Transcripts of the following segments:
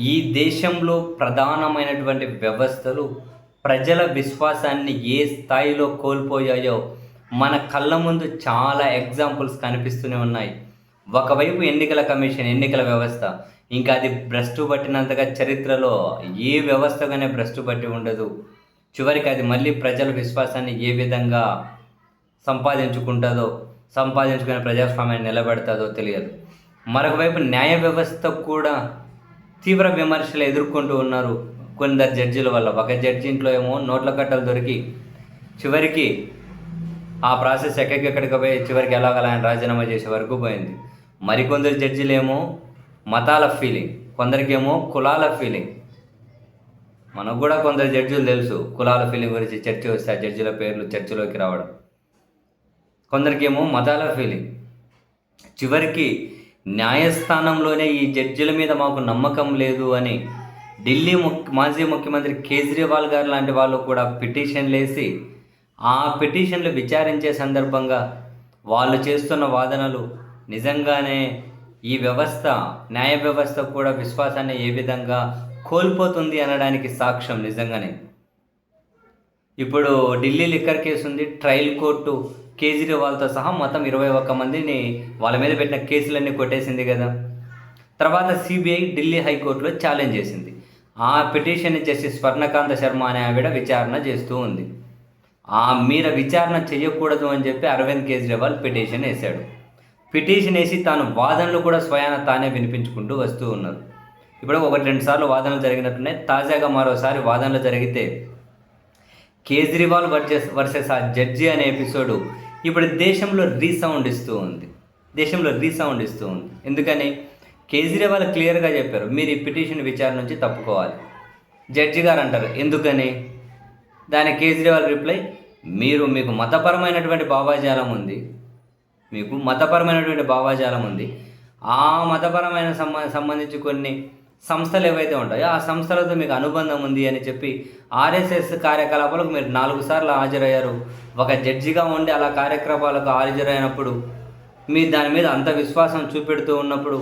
ఈ దేశంలో ప్రధానమైనటువంటి వ్యవస్థలు ప్రజల విశ్వాసాన్ని ఏ స్థాయిలో కోల్పోయాయో మన కళ్ళ ముందు చాలా ఎగ్జాంపుల్స్ కనిపిస్తూనే ఉన్నాయి. ఒకవైపు ఎన్నికల కమిషన్, ఎన్నికల వ్యవస్థ ఇంకా అది భ్రష్టు పట్టినంతగా చరిత్రలో ఏ వ్యవస్థగానే భ్రష్టు పట్టి ఉండదు. చివరికి అది మళ్ళీ ప్రజల విశ్వాసాన్ని ఏ విధంగా సంపాదించుకుంటుందో, సంపాదించుకునే ప్రజాస్వామ్యాన్ని నిలబెడతాదో తెలియదు. మరొక వైపు న్యాయ వ్యవస్థ కూడా తీవ్ర విమర్శలు ఎదుర్కొంటూ ఉన్నారు కొందరు జడ్జిల వల్ల. ఒక జడ్జి ఇంట్లో ఏమో నోట్ల కట్టలు దొరికి చివరికి ఆ ప్రాసెస్ ఎక్కడికి పోయి చివరికి ఎలాగలా ఆయన రాజీనామా చేసే వరకు పోయింది. మరికొందరు జడ్జిలేమో మతాల ఫీలింగ్, కొందరికేమో కులాల ఫీలింగ్. మనకు కూడా కొందరు జడ్జిలు తెలుసు కులాల ఫీలింగ్ గురించి. చర్చ వస్తే ఆ జడ్జిల పేర్లు చర్చలోకి రావడం. కొందరికేమో మతాల ఫీలింగ్. చివరికి న్యాయస్థానంలోనే ఈ జడ్జిల మీద మాకు నమ్మకం లేదు అని ఢిల్లీ మాజీ ముఖ్యమంత్రి కేజ్రీవాల్ గారు లాంటి వాళ్ళు కూడా పిటిషన్లు వేసి ఆ పిటిషన్లు విచారించే సందర్భంగా వాళ్ళు చేస్తున్న వాదనలు నిజంగానే ఈ వ్యవస్థ, న్యాయ వ్యవస్థ కూడా విశ్వాసాన్ని ఏ విధంగా కోల్పోతుంది అనడానికి సాక్ష్యం. నిజంగానే ఇప్పుడు ఢిల్లీ లిక్కర్ కేసు ఉంది. ట్రయల్ కోర్టు కేజ్రీవాల్తో సహా మొత్తం 21 మందిని వాళ్ళ మీద పెట్టిన కేసులన్నీ కొట్టేసింది కదా. తర్వాత సిబిఐ ఢిల్లీ హైకోర్టులో ఛాలెంజ్ చేసింది. ఆ పిటిషన్ జస్టిస్ స్వర్ణకాంత శర్మ అనే ఆవిడ విచారణ చేస్తూ ఉంది. ఆ మీర విచారణ చేయకూడదు అని చెప్పి అరవింద్ కేజ్రీవాల్ పిటిషన్ వేశాడు. పిటిషన్ వేసి తాను వాదనలు కూడా స్వయాన తానే వినిపించుకుంటూ వస్తూ ఉన్నారు. ఇప్పుడు 1-2 సార్లు వాదనలు జరిగినట్టున్నాయి. తాజాగా మరోసారి వాదనలు జరిగితే కేజ్రీవాల్ వర్సెస్ ఆ జడ్జి అనే ఎపిసోడు ఇప్పుడు దేశంలో రీసౌండ్ ఇస్తూ ఉంది. ఎందుకని కేజ్రీవాల్ క్లియర్గా చెప్పారు, మీరు ఈ పిటిషన్ విచారణ నుంచి తప్పుకోవాలి. జడ్జి గారు అంటారు ఎందుకని? దానికి కేజ్రీవాల్ రిప్లై, మీకు మతపరమైనటువంటి భావాజాలం ఉంది, ఆ మతపరమైన సంబంధించి కొన్ని సంస్థలు ఏవైతే ఉంటాయో ఆ సంస్థలతో మీకు అనుబంధం ఉంది అని చెప్పి ఆర్ఎస్ఎస్ కార్యకలాపాలకు మీరు 4 సార్లు హాజరయ్యారు. ఒక జడ్జిగా ఉండి అలా కార్యక్రమాలకు హాజరైనప్పుడు మీరు దాని మీద అంత విశ్వాసం చూపెడుతూ ఉన్నప్పుడు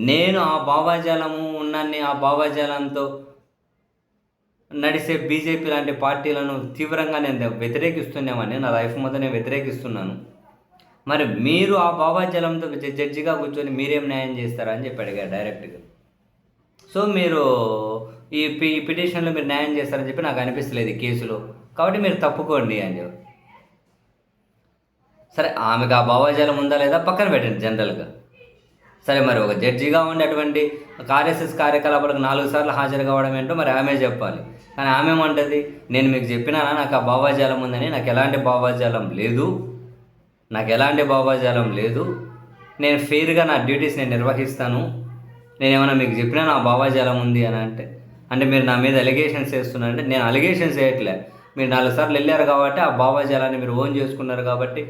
నేను ఆ భావాజాలంతో నడిసే బీజేపీ లాంటి పార్టీలను తీవ్రంగా నేను వ్యతిరేకిస్తున్నామని, నా లైఫ్ మొత్తం నేను వ్యతిరేకిస్తున్నాను. మరి మీరు ఆ భావాజాలంతో జడ్జిగా కూర్చొని మీరేం న్యాయం చేస్తారా అని చెప్పి అడిగారు డైరెక్ట్గా. సో మీరు ఈ పిటిషన్లో మీరు న్యాయం చేస్తారని చెప్పి నాకు అనిపిస్తలేదు ఈ కేసులో, కాబట్టి మీరు తప్పుకోండి అని చెప్పి. సరే, ఆమెకు ఆ భావాజాలం ఉందా లేదా పక్కన పెట్టండి జనరల్గా. సరే, మరి ఒక జడ్జిగా ఉండి అటువంటి ఆర్ఎస్ఎస్ కార్యకలాపాలకు 4 సార్లు హాజరు కావడం ఏంటో మరి ఆమె చెప్పాలి. కానీ ఆమె ఏమంటుంది, నేను మీకు చెప్పినానా నాకు ఆ భావాజాలం ఉందని? నాకు ఎలాంటి భావాజాలం లేదు, నేను ఫెయిర్గా నా డ్యూటీస్ నేను నిర్వహిస్తాను. నేనేమన్నా మీకు చెప్పినా నా భావాజాలం ఉంది అని అంటే మీరు నా మీద అలిగేషన్స్ వేస్తున్నారంటే నేను అలిగేషన్స్ వేయట్లే. మీరు 4 సార్లు వెళ్ళారు కాబట్టి ఆ భావాజాలాన్ని మీరు ఓన్ చేసుకున్నారు కాబట్టి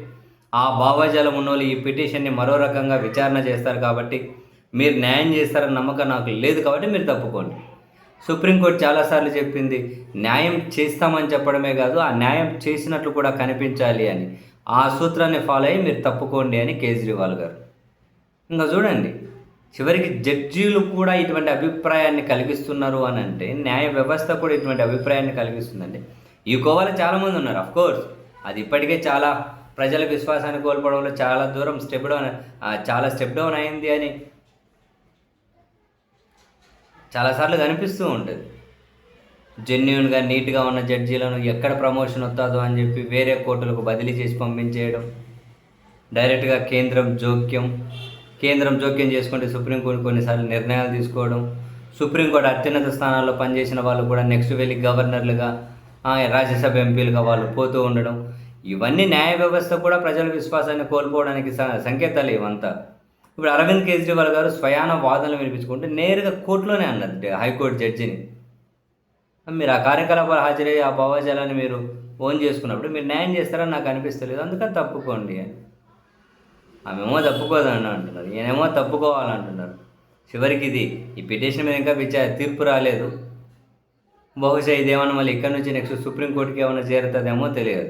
ఆ భావాజాలం ఉన్నోళ్ళు ఈ పిటిషన్ని మరో రకంగా విచారణ చేస్తారు కాబట్టి మీరు న్యాయం చేస్తారన్న నమ్మకం నాకు లేదు, కాబట్టి మీరు తప్పుకోండి. సుప్రీంకోర్టు చాలాసార్లు చెప్పింది న్యాయం చేస్తామని చెప్పడమే కాదు, ఆ న్యాయం చేసినట్లు కూడా కనిపించాలి అని. ఆ సూత్రాన్ని ఫాలో అయ్యి మీరు తప్పుకోండి అని కేజ్రీవాల్ గారు. ఇంకా చూడండి, చివరికి జడ్జీలు కూడా ఇటువంటి అభిప్రాయాన్ని కలిగిస్తున్నారు అని అంటే న్యాయ వ్యవస్థ కూడా ఇటువంటి అభిప్రాయాన్ని కలిగిస్తుందండి. ఈ కోవాలో చాలామంది ఉన్నారు. అఫ్కోర్స్ అది ఇప్పటికే చాలా ప్రజల విశ్వాసాన్ని కోల్పోవడంలో చాలా దూరం స్టెప్ డౌన్ అయింది అని చాలాసార్లు కనిపిస్తూ ఉంటుంది. జెన్యూన్గా నీట్గా ఉన్న జడ్జీలను ఎక్కడ ప్రమోషన్ వస్తుందో అని చెప్పి వేరే కోర్టులకు బదిలీ చేసి పంపించేయడం, డైరెక్ట్గా కేంద్రం జోక్యం చేసుకుంటే సుప్రీంకోర్టు కొన్నిసార్లు నిర్ణయాలు తీసుకోవడం, సుప్రీంకోర్టు అత్యున్నత స్థానాల్లో పనిచేసిన వాళ్ళు కూడా నెక్స్ట్ వెళ్ళి గవర్నర్లుగా, రాజ్యసభ ఎంపీలుగా వాళ్ళు పోతూ ఉండడం, ఇవన్నీ న్యాయ వ్యవస్థ కూడా ప్రజల విశ్వాసాన్ని కోల్పోవడానికి సంకేతాలు ఇవంతా. ఇప్పుడు అరవింద్ కేజ్రీవాల్ గారు స్వయాన వాదనలు వినిపించుకుంటే నేరుగా కోర్టులోనే అన్నారు హైకోర్టు జడ్జిని, మీరు ఆ కార్యకలాపాలు హాజరయ్యి ఆ భావాజాలాన్ని మీరు ఓన్ చేసుకున్నప్పుడు మీరు న్యాయం చేస్తారని నాకు అనిపిస్తలేదు, అందుకని తప్పుకోండి అని. ఆమెమో తప్పుకోదని అంటున్నారు, ఈయనేమో తప్పుకోవాలంటున్నారు. చివరికి ఈ పిటిషన్ మీద ఇంకా తీర్పు రాలేదు. బహుశా ఇదేమన్నా మళ్ళీ ఇక్కడ నుంచి నెక్స్ట్ సుప్రీంకోర్టుకి ఏమైనా చేరుతుందేమో తెలియదు.